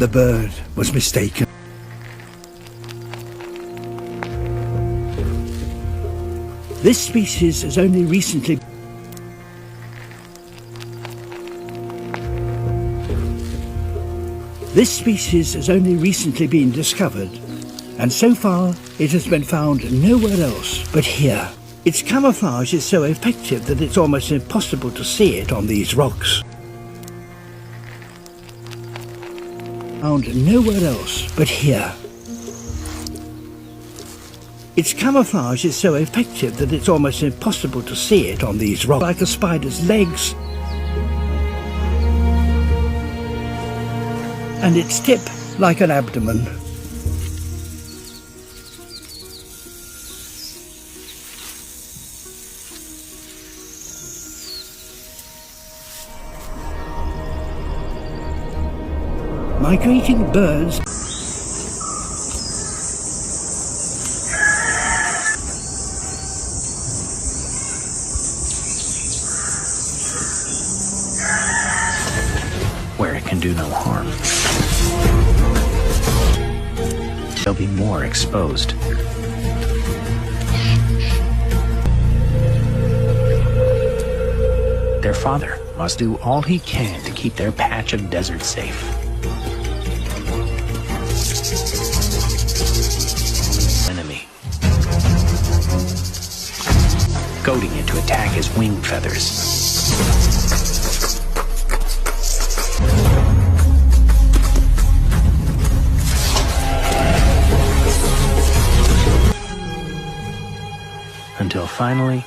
The bird was mistaken. This species has only recently been discovered, and so far it has been found nowhere else but here. Its camouflage is so effective that it's almost impossible to see it on these rocks. Found nowhere else but here. Its camouflage is so effective that it's almost impossible to see it on these rocks. Like a spider's legs, and its tip like an abdomen. Migrating birds where it can do no harm. They'll be more exposed. Their father must do all he can to keep their patch of desert safe. Enemy, goading it to attack his wing feathers. Until finally,